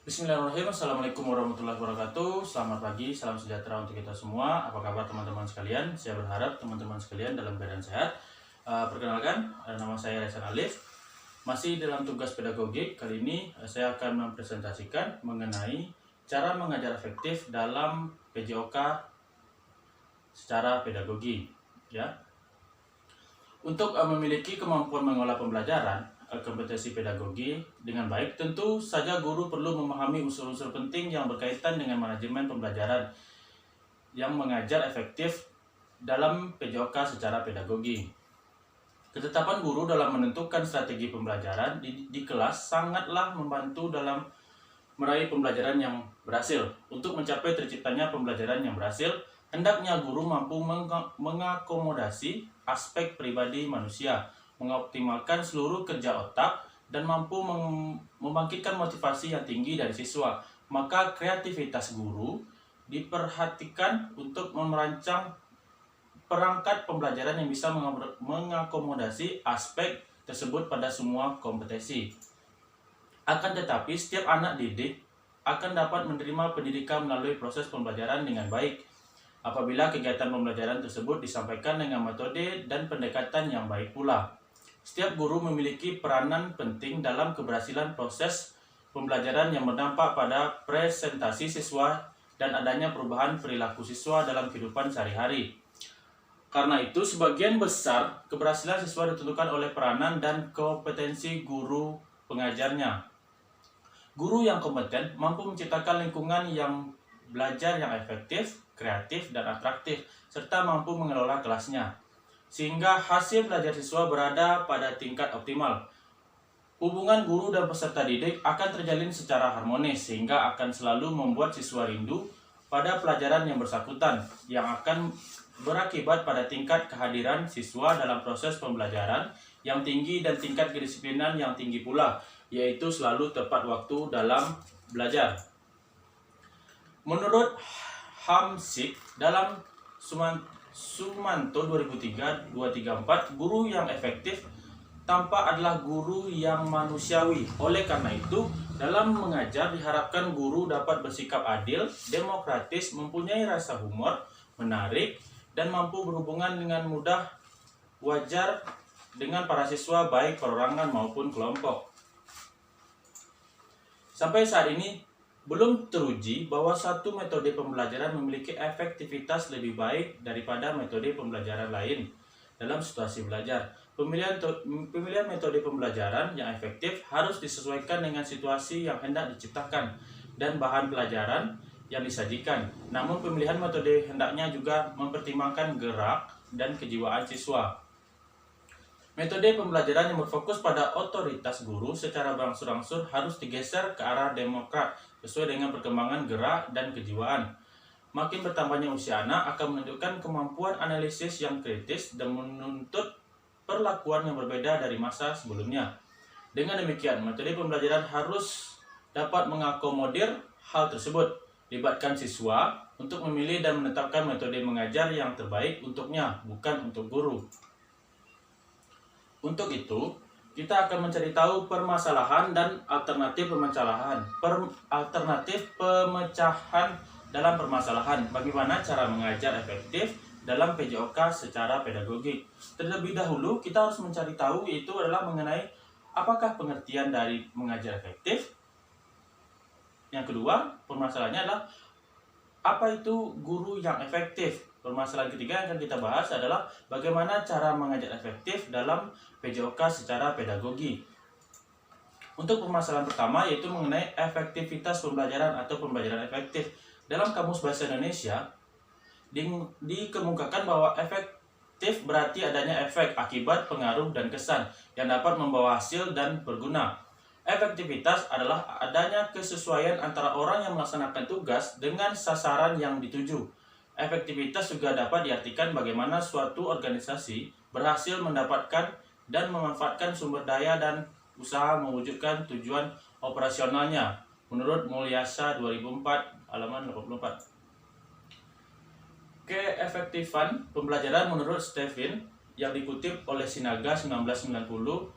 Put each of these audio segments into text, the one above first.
Bismillahirrahmanirrahim. Assalamualaikum warahmatullahi wabarakatuh. Selamat pagi, salam sejahtera untuk kita semua. Apa kabar teman-teman sekalian? Saya berharap teman-teman sekalian dalam keadaan sehat. Perkenalkan, nama saya Resan Alif. Masih dalam tugas pedagogik. Kali ini saya akan mempresentasikan mengenai cara mengajar efektif dalam PJOK secara pedagogi. Ya, untuk memiliki kemampuan mengolah pembelajaran, kompetensi pedagogi dengan baik, tentu saja guru perlu memahami unsur-unsur penting yang berkaitan dengan manajemen pembelajaran yang mengajar efektif dalam PJOK secara pedagogi. Ketetapan guru dalam menentukan strategi pembelajaran di kelas sangatlah membantu dalam meraih pembelajaran yang berhasil. Untuk mencapai terciptanya pembelajaran yang berhasil, hendaknya guru mampu mengakomodasi aspek pribadi manusia, mengoptimalkan seluruh kerja otak, dan mampu membangkitkan motivasi yang tinggi dari siswa. Maka kreativitas guru diperhatikan untuk merancang perangkat pembelajaran yang bisa mengakomodasi aspek tersebut pada semua kompetensi. Akan tetapi, setiap anak didik akan dapat menerima pendidikan melalui proses pembelajaran dengan baik apabila kegiatan pembelajaran tersebut disampaikan dengan metode dan pendekatan yang baik pula. Setiap guru memiliki peranan penting dalam keberhasilan proses pembelajaran yang berdampak pada presentasi siswa dan adanya perubahan perilaku siswa dalam kehidupan sehari-hari. Karena itu, sebagian besar keberhasilan siswa ditentukan oleh peranan dan kompetensi guru pengajarnya. Guru yang kompeten mampu menciptakan lingkungan yang belajar yang efektif, kreatif, dan atraktif, serta mampu mengelola kelasnya, sehingga hasil belajar siswa berada pada tingkat optimal. Hubungan guru dan peserta didik akan terjalin secara harmonis, sehingga akan selalu membuat siswa rindu pada pelajaran yang bersangkutan, yang akan berakibat pada tingkat kehadiran siswa dalam proses pembelajaran yang tinggi dan tingkat kedisiplinan yang tinggi pula, yaitu selalu tepat waktu dalam belajar. Menurut Hamsik dalam Sumanto 2003-234, guru yang efektif tampak adalah guru yang manusiawi. Oleh karena itu, dalam mengajar diharapkan guru dapat bersikap adil, demokratis, mempunyai rasa humor, menarik, dan mampu berhubungan dengan mudah wajar dengan para siswa baik perorangan maupun kelompok. Sampai saat ini belum teruji bahwa satu metode pembelajaran memiliki efektivitas lebih baik daripada metode pembelajaran lain dalam situasi belajar. Pemilihan metode pembelajaran yang efektif harus disesuaikan dengan situasi yang hendak diciptakan dan bahan pelajaran yang disajikan. Namun pemilihan metode hendaknya juga mempertimbangkan gerak dan kejiwaan siswa. Metode pembelajaran yang berfokus pada otoritas guru secara berangsur-angsur harus digeser ke arah demokrat sesuai dengan perkembangan gerak dan kejiwaan. Makin bertambahnya usia anak akan menunjukkan kemampuan analisis yang kritis dan menuntut perlakuan yang berbeda dari masa sebelumnya. Dengan demikian, metode pembelajaran harus dapat mengakomodir hal tersebut. Libatkan siswa untuk memilih dan menetapkan metode mengajar yang terbaik untuknya, bukan untuk guru. Untuk itu, kita akan mencari tahu permasalahan dan alternatif pemecahan. Alternatif pemecahan dalam permasalahan. Bagaimana cara mengajar efektif dalam PJOK secara pedagogik. Terlebih dahulu, kita harus mencari tahu yaitu adalah mengenai apakah pengertian dari mengajar efektif. Yang kedua, permasalahannya adalah apa itu guru yang efektif. Permasalahan ketiga yang akan kita bahas adalah bagaimana cara mengajar efektif dalam PJOK secara pedagogi. Untuk permasalahan pertama yaitu mengenai efektivitas pembelajaran atau pembelajaran efektif. Dalam Kamus Bahasa Indonesia dikemukakan bahwa efektif berarti adanya efek, akibat, pengaruh, dan kesan yang dapat membawa hasil dan berguna. Efektivitas adalah adanya kesesuaian antara orang yang melaksanakan tugas dengan sasaran yang dituju. Efektivitas juga dapat diartikan bagaimana suatu organisasi berhasil mendapatkan dan memanfaatkan sumber daya dan usaha mewujudkan tujuan operasionalnya. Menurut Mulyasa 2004 halaman 84. Keefektifan pembelajaran menurut Stevin yang dikutip oleh Sinaga 1990-20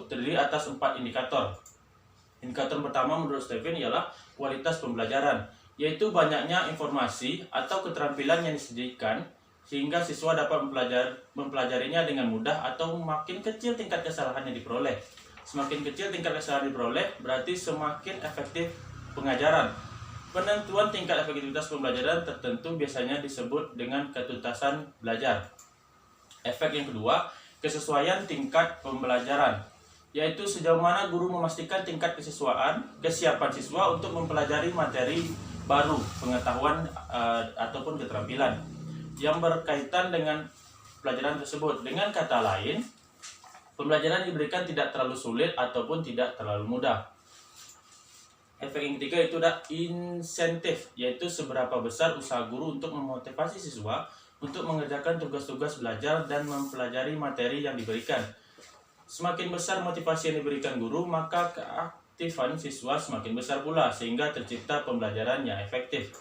terdiri atas 4 indikator. Indikator pertama menurut Stephen ialah kualitas pembelajaran, yaitu banyaknya informasi atau keterampilan yang disajikan sehingga siswa dapat mempelajarinya dengan mudah atau makin kecil tingkat kesalahan yang diperoleh. Semakin kecil tingkat kesalahan diperoleh, berarti semakin efektif pengajaran. Penentuan tingkat efektivitas pembelajaran tertentu biasanya disebut dengan ketuntasan belajar. Efek yang kedua, kesesuaian tingkat pembelajaran, yaitu sejauh mana guru memastikan tingkat kesiapan siswa untuk mempelajari materi baru, pengetahuan ataupun keterampilan yang berkaitan dengan pelajaran tersebut. Dengan kata lain, pembelajaran diberikan tidak terlalu sulit ataupun tidak terlalu mudah. Efek yang ketiga itu adalah insentif, yaitu seberapa besar usaha guru untuk memotivasi siswa untuk mengerjakan tugas-tugas belajar dan mempelajari materi yang diberikan. Semakin besar motivasi yang diberikan guru, maka keaktifan siswa semakin besar pula, sehingga tercipta pembelajaran yang efektif.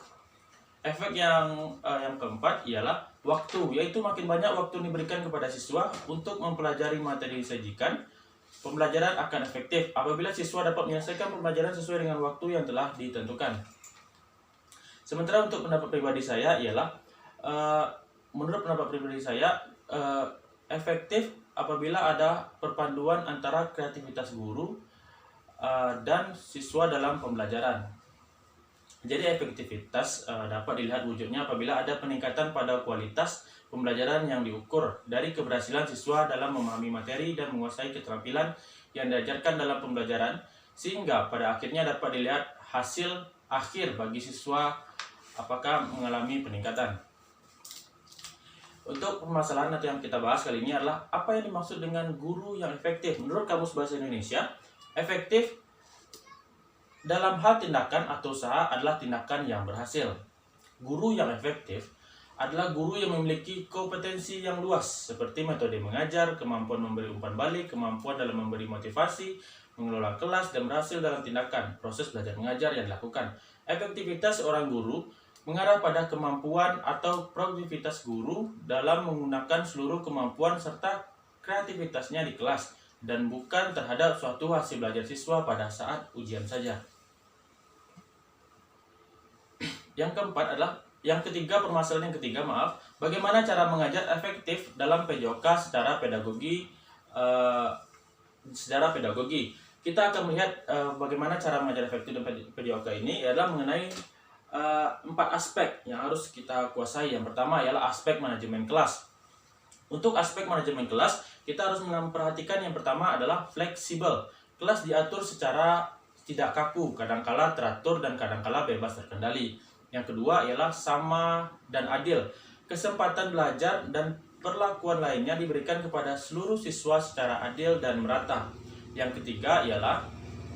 Efek yang keempat ialah waktu, yaitu makin banyak waktu yang diberikan kepada siswa untuk mempelajari materi disajikan, pembelajaran akan efektif apabila siswa dapat menyelesaikan pembelajaran sesuai dengan waktu yang telah ditentukan. Sementara untuk pendapat pribadi saya ialah, menurut pendapat pribadi saya, efektif apabila ada perpaduan antara kreativitas guru dan siswa dalam pembelajaran. Jadi efektivitas dapat dilihat wujudnya apabila ada peningkatan pada kualitas pembelajaran yang diukur dari keberhasilan siswa dalam memahami materi dan menguasai keterampilan yang diajarkan dalam pembelajaran, sehingga pada akhirnya dapat dilihat hasil akhir bagi siswa apakah mengalami peningkatan. Untuk permasalahan yang kita bahas kali ini adalah apa yang dimaksud dengan guru yang efektif. Menurut Kamus Bahasa Indonesia, efektif dalam hal tindakan atau usaha adalah tindakan yang berhasil. Guru yang efektif adalah guru yang memiliki kompetensi yang luas seperti metode mengajar, kemampuan memberi umpan balik, kemampuan dalam memberi motivasi, mengelola kelas, dan berhasil dalam tindakan proses belajar mengajar yang dilakukan. Efektivitas seorang guru mengarah pada kemampuan atau produktivitas guru dalam menggunakan seluruh kemampuan serta kreativitasnya di kelas, dan bukan terhadap suatu hasil belajar siswa pada saat ujian saja. Permasalahan yang ketiga, bagaimana cara mengajar efektif dalam PJOK secara pedagogi. Kita akan melihat bagaimana cara mengajar efektif dalam PJOK ini adalah mengenai 4 aspek yang harus kita kuasai. Yang pertama ialah aspek manajemen kelas. Untuk aspek manajemen kelas, kita harus memperhatikan yang pertama adalah fleksibel. Kelas diatur secara tidak kaku, kadangkala teratur dan kadangkala bebas terkendali. Yang kedua ialah sama dan adil. Kesempatan belajar dan perlakuan lainnya diberikan kepada seluruh siswa secara adil dan merata. Yang ketiga ialah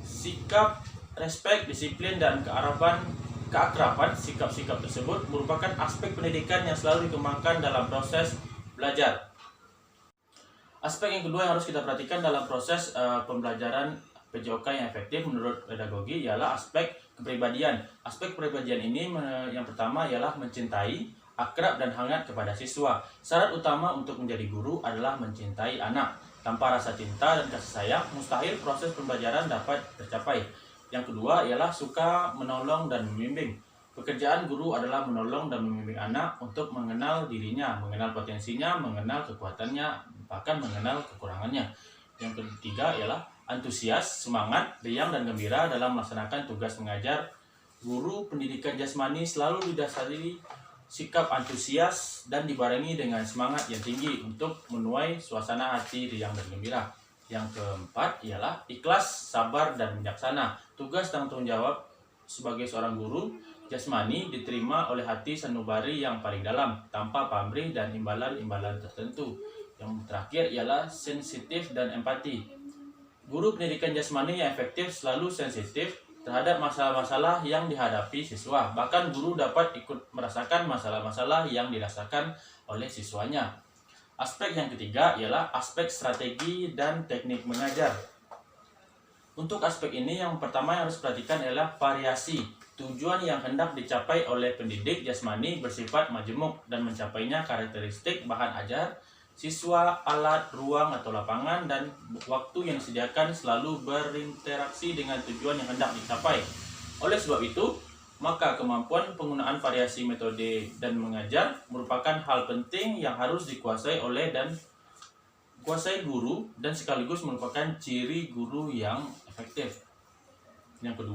sikap, respek, disiplin, dan keakraban. Sikap-sikap tersebut merupakan aspek pendidikan yang selalu dikembangkan dalam proses belajar. Aspek yang kedua yang harus kita perhatikan dalam proses pembelajaran PJOK yang efektif menurut pedagogi ialah aspek kepribadian. Aspek kepribadian ini yang pertama ialah mencintai, akrab, dan hangat kepada siswa. Syarat utama untuk menjadi guru adalah mencintai anak. Tanpa rasa cinta dan kasih sayang, mustahil proses pembelajaran dapat tercapai. Yang kedua ialah suka menolong dan membimbing. Pekerjaan guru adalah menolong dan membimbing anak untuk mengenal dirinya, mengenal potensinya, mengenal kekuatannya, bahkan mengenal kekurangannya. Yang ketiga ialah antusias, semangat, riang, dan gembira dalam melaksanakan tugas mengajar. Guru pendidikan jasmani selalu didasari sikap antusias dan dibarengi dengan semangat yang tinggi untuk menuai suasana hati riang dan gembira. Yang keempat ialah ikhlas, sabar, dan bijaksana. Tugas dan tanggung jawab sebagai seorang guru jasmani diterima oleh hati sanubari yang paling dalam, tanpa pamrih dan imbalan-imbalan tertentu. Yang terakhir ialah sensitif dan empati. Guru pendidikan jasmani yang efektif selalu sensitif terhadap masalah-masalah yang dihadapi siswa. Bahkan guru dapat ikut merasakan masalah-masalah yang dirasakan oleh siswanya. Aspek yang ketiga ialah aspek strategi dan teknik mengajar. Untuk aspek ini yang pertama yang harus perhatikan adalah variasi. Tujuan yang hendak dicapai oleh pendidik jasmani bersifat majemuk dan mencapainya karakteristik bahan ajar siswa, alat, ruang atau lapangan, dan waktu yang disediakan selalu berinteraksi dengan tujuan yang hendak dicapai. Oleh sebab itu, maka kemampuan penggunaan variasi metode dan mengajar merupakan hal penting yang harus dikuasai guru dan sekaligus merupakan ciri guru yang efektif. Yang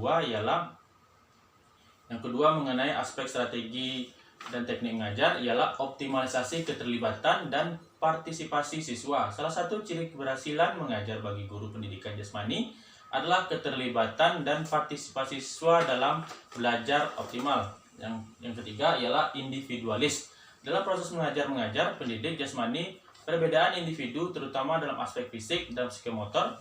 kedua mengenai aspek strategi dan teknik mengajar ialah optimalisasi keterlibatan dan partisipasi siswa. Salah satu ciri keberhasilan mengajar bagi guru pendidikan jasmani adalah keterlibatan dan partisipasi siswa dalam belajar optimal. Yang ketiga ialah individualis. Dalam proses mengajar pendidik jasmani, perbedaan individu terutama dalam aspek fisik dan psikomotor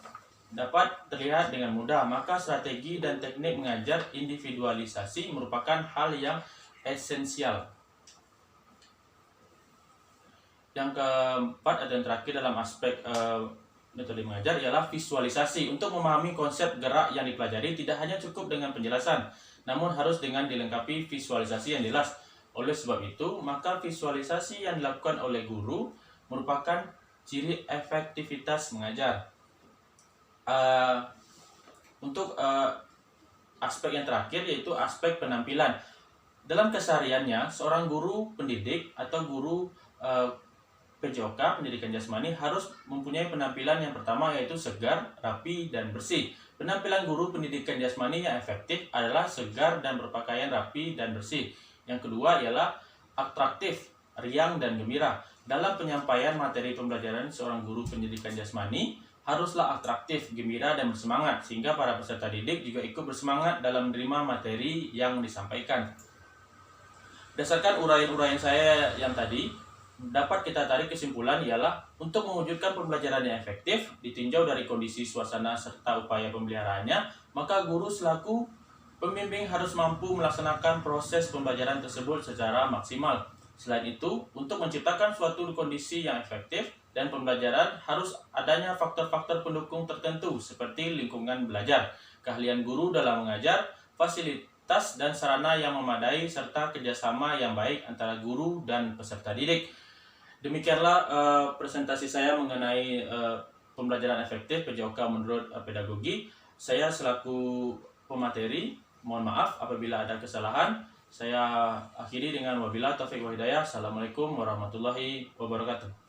dapat terlihat dengan mudah, maka strategi dan teknik mengajar individualisasi merupakan hal yang esensial. Yang keempat dan terakhir dalam aspek metode mengajar ialah visualisasi. Untuk memahami konsep gerak yang dipelajari tidak hanya cukup dengan penjelasan, namun harus dengan dilengkapi visualisasi yang jelas. Oleh sebab itu, maka visualisasi yang dilakukan oleh guru merupakan ciri efektivitas mengajar. Untuk aspek yang terakhir yaitu aspek penampilan. Dalam kesehariannya, seorang guru pendidik atau guru PJOK pendidikan jasmani harus mempunyai penampilan yang pertama yaitu segar, rapi, dan bersih. Penampilan guru pendidikan jasmani yang efektif adalah segar dan berpakaian rapi dan bersih. Yang kedua ialah atraktif, riang, dan gembira. Dalam penyampaian materi pembelajaran, seorang guru pendidikan jasmani haruslah atraktif, gembira, dan bersemangat sehingga para peserta didik juga ikut bersemangat dalam menerima materi yang disampaikan. Berdasarkan uraian-uraian saya yang tadi, dapat kita tarik kesimpulan ialah untuk mewujudkan pembelajaran yang efektif ditinjau dari kondisi suasana serta upaya pemeliharaannya, maka guru selaku pembimbing harus mampu melaksanakan proses pembelajaran tersebut secara maksimal. Selain itu, untuk menciptakan suatu kondisi yang efektif dan pembelajaran harus adanya faktor-faktor pendukung tertentu seperti lingkungan belajar, keahlian guru dalam mengajar, fasilitas dan sarana yang memadai, serta kerjasama yang baik antara guru dan peserta didik. Demikianlah presentasi saya mengenai pembelajaran efektif PJOK menurut pedagogi. Saya selaku pemateri, mohon maaf apabila ada kesalahan. Saya akhiri dengan wabillahi taufiq wal hidayah. Assalamualaikum warahmatullahi wabarakatuh.